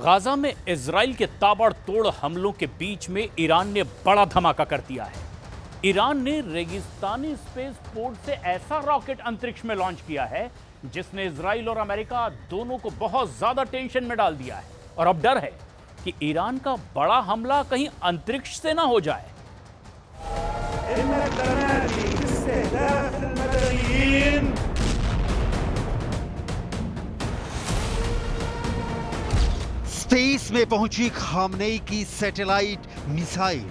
Gaza में Israel के ताबड़तोड़ हमलों के बीच में ईरान ने बड़ा धमाका कर दिया है। ईरान ने रेगिस्तानी स्पेस पोर्ट से ऐसा रॉकेट अंतरिक्ष में लॉन्च किया है जिसने इजराइल और अमेरिका दोनों को बहुत ज्यादा टेंशन में डाल दिया है और अब डर है कि ईरान का बड़ा हमला कहीं अंतरिक्ष से ना हो जाए। स्पेस में पहुंची खामनेई की सैटेलाइट मिसाइल।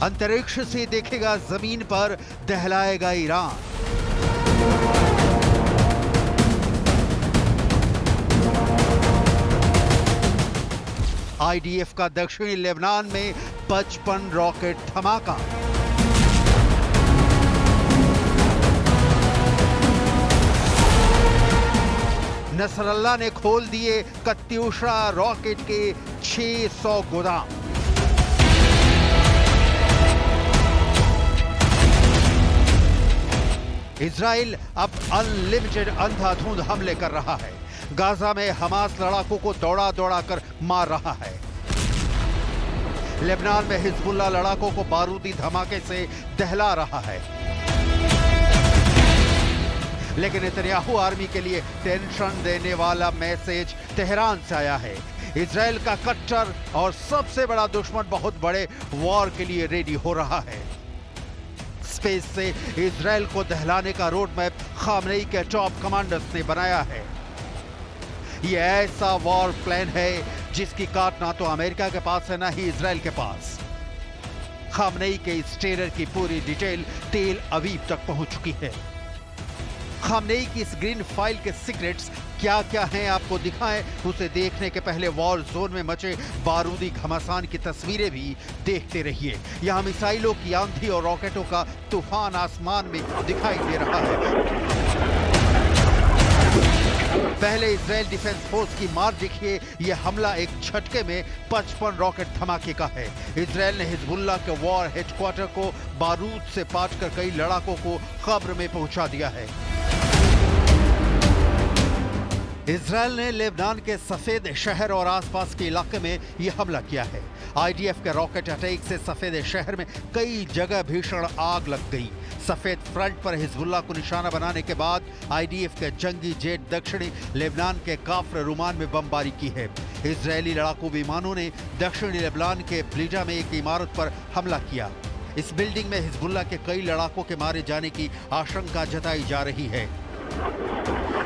अंतरिक्ष से देखेगा जमीन पर दहलाएगा ईरान। आईडीएफ का दक्षिणी लेबनान में 55 रॉकेट धमाका। नसरल्ला ने खोल दिए कत्यूशा रॉकेट के 600 गोदाम। इजराइल अब अनलिमिटेड अंधाधुंध हमले कर रहा है। गाजा में हमास लड़ाकों को दौड़ा दौड़ा कर मार रहा है। लेबनान में हिजबुल्लाह लड़ाकों को बारूदी धमाके से दहला रहा है। लेकिन नेतन्याहू आर्मी के लिए टेंशन देने वाला मैसेज तेहरान से आया है। इजराइल का कट्टर और सबसे बड़ा दुश्मन बहुत बड़े वॉर के लिए रेडी हो रहा है। स्पेस से इजराइल को दहलाने का रोड मैप खामनेई के टॉप कमांडर्स ने बनाया है। यह ऐसा वॉर प्लान है जिसकी काट ना तो अमेरिका के पास है ना ही इजराइल के पास। खामनेई के इस टेरर की पूरी डिटेल तेल अवीव तक पहुंच चुकी है। खामनेई की इस ग्रीन फाइल के सीक्रेट्स क्या क्या हैं आपको दिखाएं, उसे देखने के पहले वॉर जोन में मचे बारूदी घमासान की तस्वीरें भी देखते रहिए। यहां मिसाइलों की आंधी और रॉकेटों का तूफान आसमान में दिखाई दे रहा है। पहले इजराइल डिफेंस फोर्स की मार देखिए। यह हमला एक झटके में 55 रॉकेट धमाके का है। इजराइल ने हिजबुल्लाह के वॉर हेडक्वार्टर को बारूद से पाटकर कई लड़ाकों को कब्र में पहुंचा दिया है। इजराइल ने लेबनान के सफेद शहर और आसपास के इलाके में यह हमला किया है। आईडीएफ के रॉकेट अटैक से सफेद शहर में कई जगह भीषण आग लग गई। सफेद फ्रंट पर हिजबुल्लाह को निशाना बनाने के बाद आईडीएफ के जंगी जेट दक्षिणी लेबनान के काफ्र रुमान में बमबारी की है। इजरायली लड़ाकू विमानों ने दक्षिणी लेबनान के ब्लीजा में एक इमारत पर हमला किया। इस बिल्डिंग में हिजबुल्लाह के कई लड़ाकों के मारे जाने की आशंका जताई जा रही है।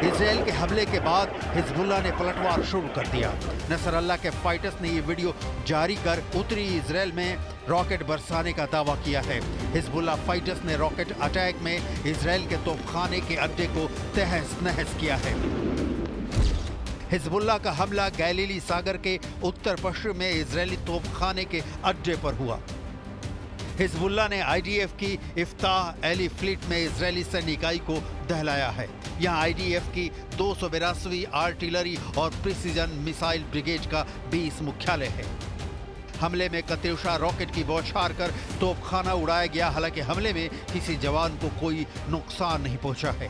इजराइल के हमले के बाद हिजबुल्लाह ने पलटवार शुरू कर दिया। नसरल्ला के फाइटर्स ने ये वीडियो जारी कर उत्तरी इजराइल में रॉकेट बरसाने का दावा किया है। हिजबुल्लाह फाइटर्स ने रॉकेट अटैक में इजराइल के तोपखाने के अड्डे को तहस नहस किया है। हिजबुल्लाह का हमला गैलीली सागर के उत्तर पश्चिम में इजरायली तोपखाने के अड्डे पर हुआ। हिजबुल्लाह ने आईडीएफ की इफ्ताह एली फ्लीट में इजरायली सैन्य इकाई को दहलाया है। यहां आईडीएफ की 282वीं आर्टिलरी और प्रिसीजन मिसाइल ब्रिगेड का 20 मुख्यालय है। हमले में कत्यूशा रॉकेट की बौछार कर तोपखाना उड़ाया गया। हालांकि हमले में किसी जवान को कोई नुकसान नहीं पहुंचा है।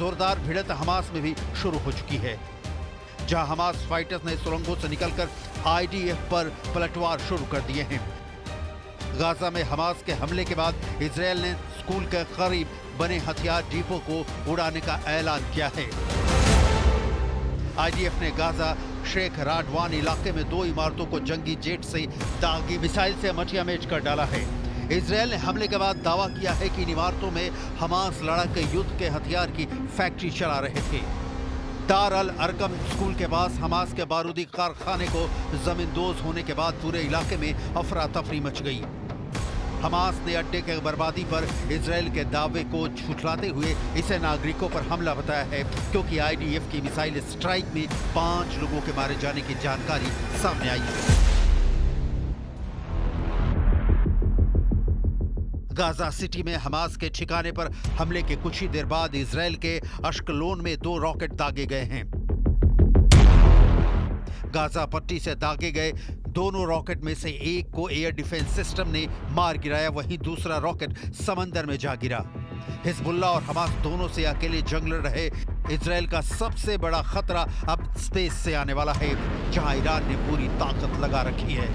जोरदार भिड़ंत हमास में भी शुरू हो चुकी है, जहां हमास फाइटर्स ने सुरंगों से निकलकर आईडीएफ पर पलटवार शुरू कर दिए हैं। गाजा में हमास के हमले के बाद इजराइल ने स्कूल के करीब बने हथियार डिपो को उड़ाने का ऐलान किया है। आईडीएफ ने गाजा शेख राडवान इलाके में 2 इमारतों को जंगी जेट से दागी मिसाइल से मटिया मेज कर डाला है। इजराइल ने हमले के बाद दावा किया है कि इन इमारतों में हमास लड़ाके युद्ध के हथियार की फैक्ट्री चला रहे थे। दार अल अरकम स्कूल के पास हमास के बारूदी कारखाने को जमींदोज होने के बाद पूरे इलाके में अफरा तफरी मच गई। हमास ने अड्डे के बर्बादी पर इजरायल के दावे को झुठलाते हुए इसे नागरिकों पर हमला बताया है, क्योंकि आईडीएफ की मिसाइल स्ट्राइक में 5 लोगों के मारे जाने की जानकारी सामने आई है। गाजा सिटी में हमास के ठिकाने पर हमले के कुछ ही देर बाद इजरायल के अश्कलोन में 2 रॉकेट दागे गए हैं। गाजा पट्टी से दागे गए दोनों रॉकेट में से एक को एयर डिफेंस सिस्टम ने मार गिराया, वहीं दूसरा रॉकेट समंदर में जा गिरा। हिजबुल्लाह और हमास दोनों से अकेले जंग लड़ रहे इजरायल का सबसे बड़ा खतरा अब स्पेस से आने वाला है, जहां ईरान ने पूरी ताकत लगा रखी है।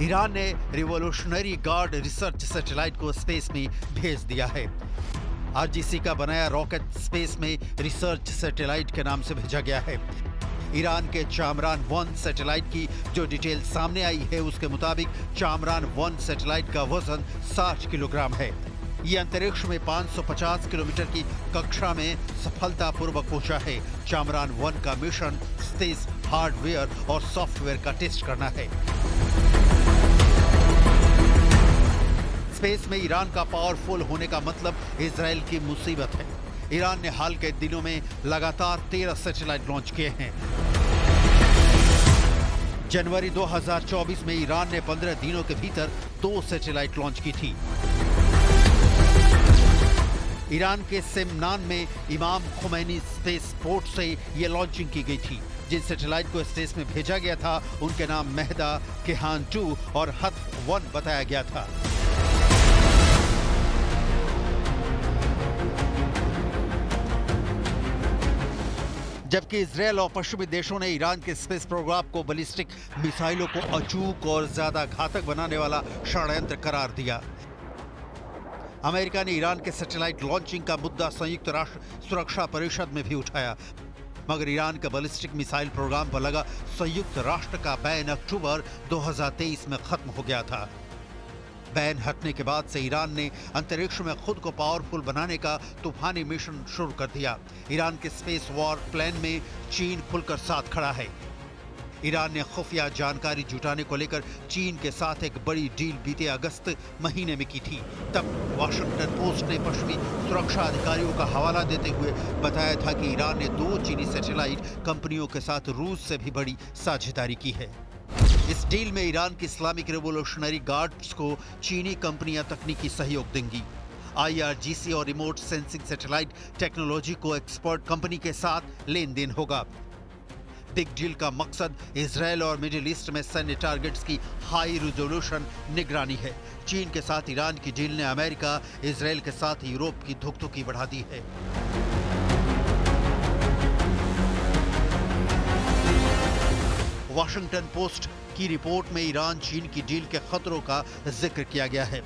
ईरान ने रिवॉल्यूशनरी गार्ड रिसर्च सैटेलाइट को स्पेस में भेज दिया है। आरजीसी का बनाया रॉकेट स्पेस में रिसर्च सैटेलाइट के नाम से भेजा गया है। ईरान के चामरान 1 सैटेलाइट की जो डिटेल सामने आई है, उसके मुताबिक चामरान 1 सैटेलाइट का वजन 60 किलोग्राम है। ये अंतरिक्ष में 550 किलोमीटर की कक्षा में सफलतापूर्वक पहुंचा है। चामरान 1 का मिशन स्पेस हार्डवेयर और सॉफ्टवेयर का टेस्ट करना है। स्पेस में ईरान का पावरफुल होने का मतलब इजरायल की मुसीबत है। ईरान ने हाल के दिनों में लगातार 13 सैटेलाइट लॉन्च किए हैं। जनवरी 2024 में ईरान ने 15 दिनों के भीतर 2 सैटेलाइट लॉन्च की थी। ईरान के सेमनान में इमाम खुमैनी स्पेस पोर्ट से यह लॉन्चिंग की गई थी। जिन सैटेलाइट को स्पेस में भेजा गया था उनके नाम मेहदा, केहान 2 और हत्फ 1 बताया गया था। जबकि इजरायल और पश्चिमी देशों ने ईरान के स्पेस प्रोग्राम को बैलिस्टिक मिसाइलों को अचूक और ज्यादा घातक बनाने वाला षड्यंत्र करार दिया। अमेरिका ने ईरान के सैटेलाइट लॉन्चिंग का मुद्दा संयुक्त राष्ट्र सुरक्षा परिषद में भी उठाया, मगर ईरान के बैलिस्टिक मिसाइल प्रोग्राम पर लगा संयुक्त राष्ट्र का बैन अक्टूबर 2023 में खत्म हो गया था। बैन हटने के बाद से ईरान ने अंतरिक्ष में खुद को पावरफुल बनाने का तूफानी मिशन शुरू कर दिया। ईरान के स्पेस वॉर प्लान में चीन खुलकर साथ खड़ा है। ईरान ने खुफिया जानकारी जुटाने को लेकर चीन के साथ एक बड़ी डील बीते अगस्त महीने में की थी। तब वाशिंगटन पोस्ट ने पश्चिमी सुरक्षा अधिकारियों का हवाला देते हुए बताया था कि ईरान ने 2 चीनी सैटेलाइट कंपनियों के साथ रूस से भी बड़ी साझेदारी की है। इस डील में ईरान की इस्लामिक रिवॉल्यूशनरी गार्ड्स को चीनी कंपनियां तकनीकी सहयोग देंगी। IRGC और रिमोट सेंसिंग सैटेलाइट टेक्नोलॉजी को एक्सपर्ट कंपनी के साथ लेन देन होगा। बिग डील का मकसद इजरायल और मिडिल ईस्ट में सैन्य टारगेट्स की हाई रिजोल्यूशन निगरानी है। चीन के साथ ईरान की डील ने अमेरिका, इजरायल के साथ यूरोप की धुकधुकी बढ़ा दी है। वाशिंगटन पोस्ट की रिपोर्ट में ईरान चीन की डील के खतरों का जिक्र किया गया है।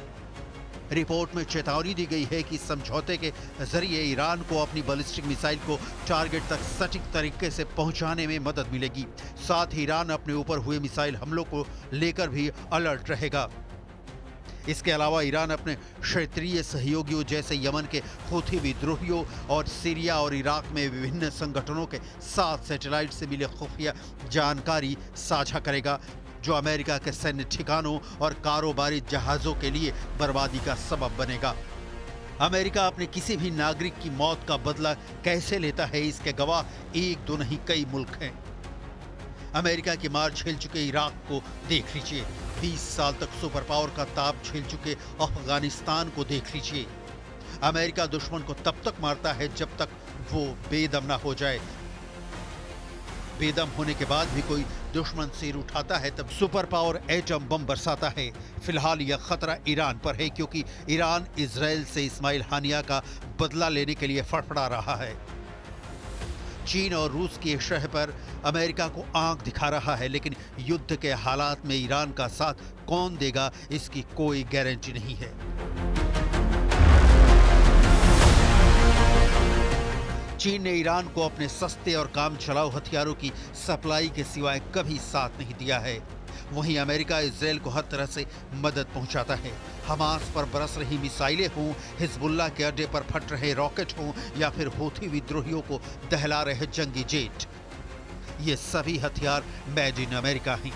रिपोर्ट में चेतावनी दी गई है कि समझौते के जरिए ईरान को अपनी बैलिस्टिक मिसाइल को टारगेट तक सटीक तरीके से पहुंचाने में मदद मिलेगी। साथ ही ईरान अपने ऊपर हुए मिसाइल हमलों को लेकर भी अलर्ट रहेगा। इसके अलावा ईरान अपने क्षेत्रीय सहयोगियों जैसे यमन के हूथी विद्रोहियों और सीरिया और इराक में विभिन्न संगठनों के साथ सैटेलाइट से मिले खुफिया जानकारी साझा करेगा, जो अमेरिका के सैन्य ठिकानों और कारोबारी जहाजों के लिए बर्बादी का सबब बनेगा। अमेरिका अपने किसी भी नागरिक की मौत का बदला कैसे लेता है, इसके गवाह एक दो नहीं कई मुल्क हैं। अमेरिका की मार झेल चुके इराक को देख लीजिए, 20 साल तक सुपर पावर का ताप झेल चुके अफगानिस्तान को देख लीजिए। अमेरिका दुश्मन को तब तक मारता है जब तक वो बेदम ना हो जाए। बेदम होने के बाद भी कोई दुश्मन सिर उठाता है तब सुपर पावर एटम बम बरसाता है। फिलहाल यह खतरा ईरान पर है, क्योंकि ईरान इजरायल से इस्माइल हानिया का बदला लेने के लिए फड़फड़ा रहा है। चीन और रूस की शह पर अमेरिका को आंख दिखा रहा है, लेकिन युद्ध के हालात में ईरान का साथ कौन देगा, इसकी कोई गारंटी नहीं है। चीन ने ईरान को अपने सस्ते और काम चलाऊ हथियारों की सप्लाई के सिवाय कभी साथ नहीं दिया है। वहीं अमेरिका इजरायल को हर तरह से मदद पहुंचाता है। हमास पर बरस रही मिसाइलें हों, हिजबुल्लाह के अड्डे पर फट रहे रॉकेट हों, या फिर हूथी विद्रोहियों को दहला रहे जंगी जेट, ये सभी हथियार मेड इन अमेरिका हैं।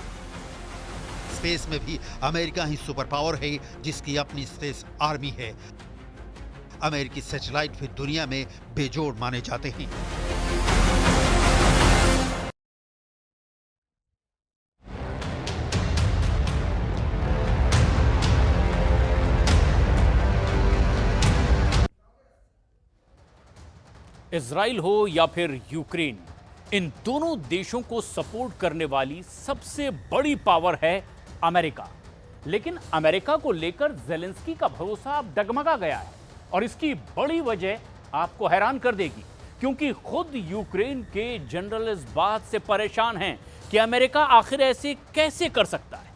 स्पेस में भी अमेरिका ही सुपर पावर है, जिसकी अपनी स्पेस आर्मी है। अमेरिकी सैटेलाइट भी दुनिया में बेजोड़ माने जाते हैं। इजराइल हो या फिर यूक्रेन, इन दोनों देशों को सपोर्ट करने वाली सबसे बड़ी पावर है अमेरिका। लेकिन अमेरिका को लेकर ज़ेलेंस्की का भरोसा अब डगमगा गया है, और इसकी बड़ी वजह आपको हैरान कर देगी, क्योंकि खुद यूक्रेन के जनरल इस बात से परेशान हैं कि अमेरिका आखिर ऐसे कैसे कर सकता है।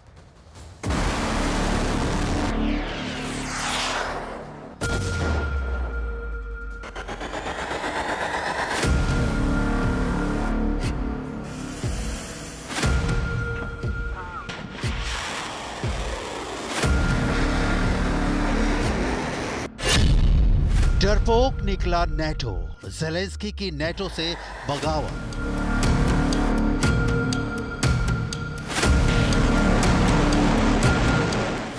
डरपोक निकला नेटो, ज़ेलेंस्की की नेटो से बगावत।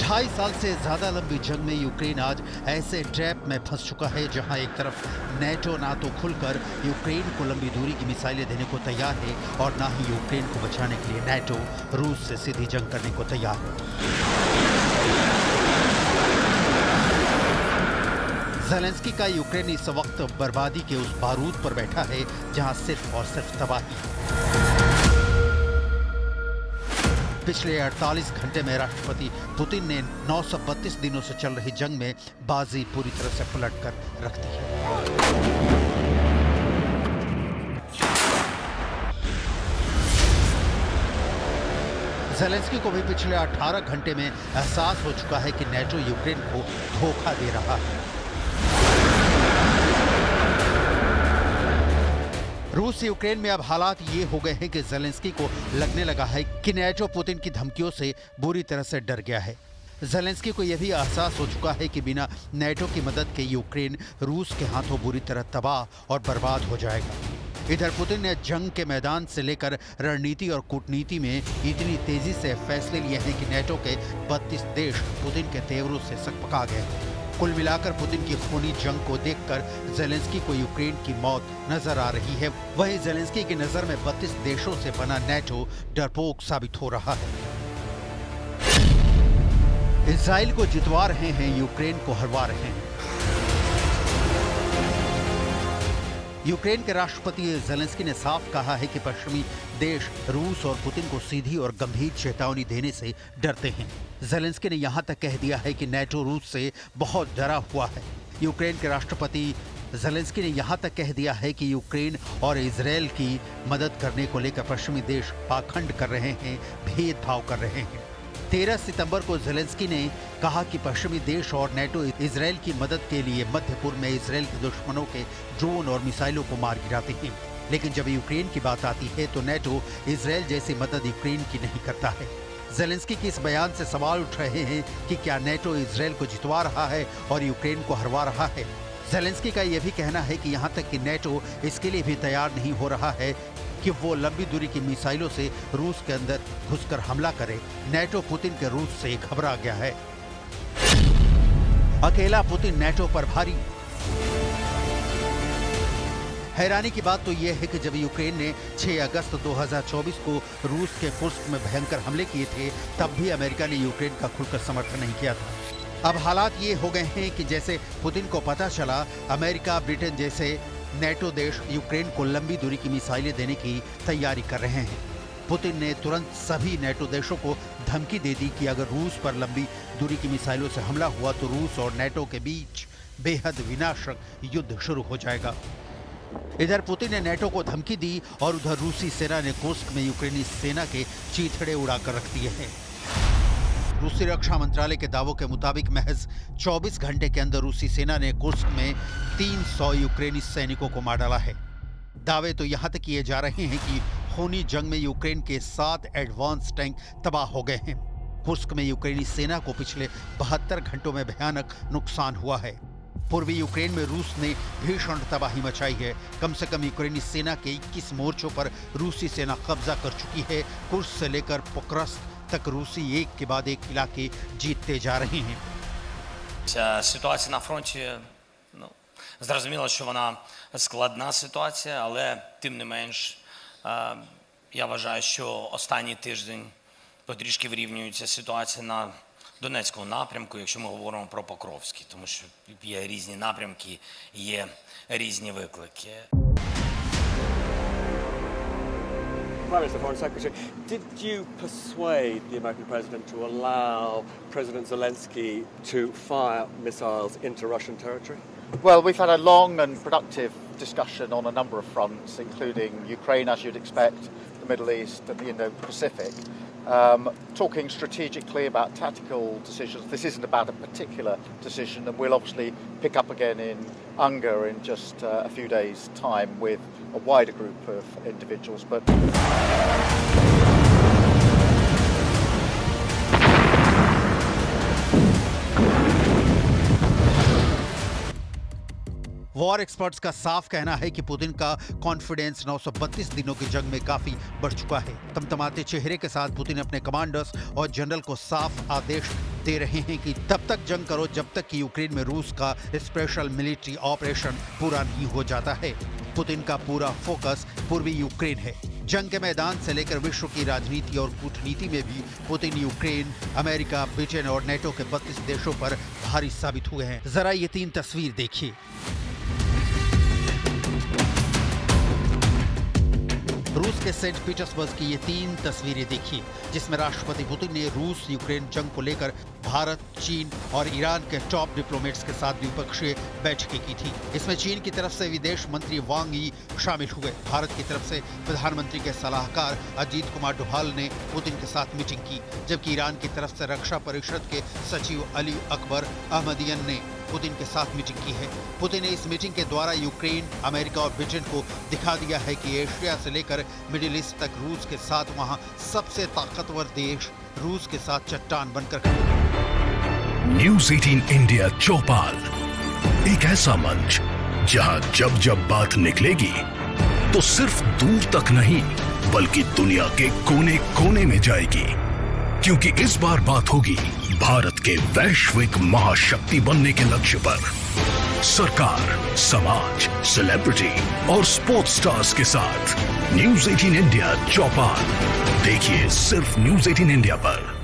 ढाई साल से ज्यादा लंबी जंग में यूक्रेन आज ऐसे ट्रैप में फंस चुका है जहां एक तरफ नेटो ना तो खुलकर यूक्रेन को लंबी दूरी की मिसाइलें देने को तैयार है, और ना ही यूक्रेन को बचाने के लिए नेटो रूस से सीधी जंग करने को तैयार है। ज़ेलेंस्की का यूक्रेन इस वक्त बर्बादी के उस बारूद पर बैठा है जहां सिर्फ और सिर्फ तबाही। पिछले 48 घंटे में राष्ट्रपति पुतिन ने 932 दिनों से चल रही जंग में बाजी पूरी तरह से पलट कर रख दी है। ज़ेलेंस्की को भी पिछले 18 घंटे में एहसास हो चुका है कि नेटो यूक्रेन को धोखा दे रहा है। रूस यूक्रेन में अब हालात ये हो गए हैं कि ज़ेलेंस्की को लगने लगा है कि नेटो पुतिन की धमकियों से बुरी तरह से डर गया है। ज़ेलेंस्की को यह भी एहसास हो चुका है कि बिना नेटो की मदद के यूक्रेन रूस के हाथों बुरी तरह तबाह और बर्बाद हो जाएगा। इधर पुतिन ने जंग के मैदान से लेकर रणनीति और कूटनीति में इतनी तेजी से फैसले लिए हैं कि नेटो के 32 देश पुतिन के तेवरों से सकपका गए। कुल मिलाकर पुतिन की खूनी जंग को देखकर ज़ेलेंस्की को यूक्रेन की मौत नजर आ रही है। वहीं ज़ेलेंस्की की नजर में 32 देशों से बना नेटो डरपोक साबित हो रहा है। इजराइल को जितवा रहे हैं, यूक्रेन को हरवा रहे हैं। यूक्रेन के राष्ट्रपति ज़ेलेंस्की ने साफ कहा है कि पश्चिमी देश रूस और पुतिन को सीधी और गंभीर चेतावनी देने से डरते हैं। ज़ेलेंस्की ने यहां तक कह दिया है कि नेटो रूस से बहुत डरा हुआ है। यूक्रेन के राष्ट्रपति ज़ेलेंस्की ने यहां तक कह दिया है कि यूक्रेन और इजराइल की मदद करने को लेकर पश्चिमी देश पाखंड कर रहे हैं, भेदभाव कर रहे हैं। 13 सितंबर को ज़ेलेंस्की ने कहा कि पश्चिमी देश और नेटो इजराइल की मदद के लिए मध्य पूर्व में इजराइल के दुश्मनों के ड्रोन और मिसाइलों को मार गिराते हैं। लेकिन जब यूक्रेन की बात आती है तो नेटो इजराइल जैसी मदद यूक्रेन की नहीं करता है। ज़ेलेंस्की के इस बयान से सवाल उठ रहे हैं कि क्या नेटो इजराइल को जितवा रहा है और यूक्रेन को हरवा रहा है। ज़ेलेंस्की का यह भी कहना है कि यहाँ तक कि नेटो इसके लिए भी तैयार नहीं हो रहा है कि वो लंबी दूरी की मिसाइलों से रूस के अंदर घुसकर हमला करे। नेटो पुतिन के रूस से घबरा गया है। अकेला पुतिन नेटो पर भारी। हैरानी की बात तो यह है कि जब यूक्रेन ने 6 अगस्त 2024 को रूस के कुर्स्क में भयंकर हमले किए थे, तब भी अमेरिका ने यूक्रेन का खुलकर समर्थन नहीं किया था। अब हालात ये हो गए हैं कि जैसे पुतिन को पता चला, अमेरिका, ब्रिटेन जैसे नेटो देश यूक्रेन को लंबी दूरी की मिसाइलें देने की तैयारी कर रहे हैं। पुतिन ने तुरंत सभी नेटो देशों को धमकी दे दी कि अगर रूस पर लंबी दूरी की मिसाइलों से हमला हुआ तो रूस और नेटो के बीच बेहद विनाशक युद्ध शुरू हो जाएगा। इधर पुतिन ने नेटो को धमकी दी और उधर रूसी सेना ने कुर्स्क में यूक्रेनी सेना के चीथड़े उड़ाकर रख दिए हैं। रूसी रक्षा मंत्रालय के दावों के मुताबिक महज 24 घंटे के अंदर रूसी सेना ने कुर्स्क में 300 यूक्रेनी सैनिकों को मार डाला है। दावे तो यहां तक किए जा रहे हैं कि खूनी जंग में यूक्रेन के 7 एडवांस टैंक तबाह हो गए हैं। कुर्स्क में यूक्रेनी सेना को पिछले 72 घंटों में भयानक नुकसान हुआ है। पूर्वी यूक्रेन में रूस ने भीषण तबाही मचाई है। कम से कम यूक्रेनी सेना के 21 मोर्चों पर रूसी सेना कब्जा कर चुकी है। कुर्स्क से लेकर पोक्रास्क तक रूसी एक के बाद एक इलाके जीतते जा रहे हैं। Ситуація на фронті, зрозуміло, що вона складна ситуація, але тим не менш, я вважаю, що останній тиждень потрішки вирівнюється ситуація на Донецькому напрямку, якщо ми говоримо про Покровський, тому що є різні напрямки, є різні виклики. Prime Minister, Foreign Secretary, did you persuade the American president to allow President Zelensky to fire missiles into Russian territory? Well, we've had a long and productive discussion on a number of fronts, including Ukraine, as you'd expect, the Middle East and the Indo-Pacific. Talking strategically about tactical decisions. This isn't about a particular decision, and we'll obviously pick up again in Unga in just a few days' time with a wider group of individuals. But war experts का साफ कहना है कि Putin का confidence 932 दिनों की जंग में काफी बढ़ चुका है। तमतमाते चेहरे के साथ पुतिन अपने कमांडर्स और जनरल को साफ आदेश दे रहे हैं कि तब तक जंग करो जब तक कि यूक्रेन में रूस का स्पेशल मिलिट्री ऑपरेशन पूरा नहीं हो जाता है। पुतिन का पूरा फोकस पूर्वी यूक्रेन है। जंग के मैदान से लेकर विश्व की राजनीति और कूटनीति में भी पुतिन यूक्रेन, अमेरिका, ब्रिटेन और नेटो के 32 देशों पर भारी साबित हुए हैं। जरा ये 3 तस्वीर देखिए। रूस के सेंट पीटर्सबर्ग की ये 3 तस्वीरें देखिए, जिसमें राष्ट्रपति पुतिन ने रूस यूक्रेन जंग को लेकर भारत, चीन और ईरान के टॉप डिप्लोमेट्स के साथ द्विपक्षीय बैठकें की थी। इसमें चीन की तरफ से विदेश मंत्री वांग यी शामिल हुए। भारत की तरफ से प्रधानमंत्री के सलाहकार अजीत कुमार डोभाल ने पुतिन के साथ मीटिंग की, जबकि ईरान की तरफ से रक्षा परिषद के सचिव अली अकबर अहमदियन ने पुतिन के साथ मीटिंग की है। पुतिन ने इस मीटिंग के द्वारा यूक्रेन, अमेरिका और ब्रिटेन को दिखा दिया है कि एशिया से लेकर मिडिल ईस्ट तक रूस के साथ वहां सबसे ताकतवर देश रूस के साथ चट्टान बनकर खड़े हैं। न्यूज़ 18 इंडिया चौपाल, एक ऐसा मंच जहां जब जब बात निकलेगी तो सिर्फ दूर तक नहीं बल्कि दुनिया के कोने कोने में जाएगी, क्योंकि इस बार बात होगी भारत के वैश्विक महाशक्ति बनने के लक्ष्य पर। सरकार, समाज, सेलिब्रिटी और स्पोर्ट्स स्टार्स के साथ न्यूज़ 18 इंडिया चौपाल देखिए सिर्फ न्यूज़ 18 इंडिया पर।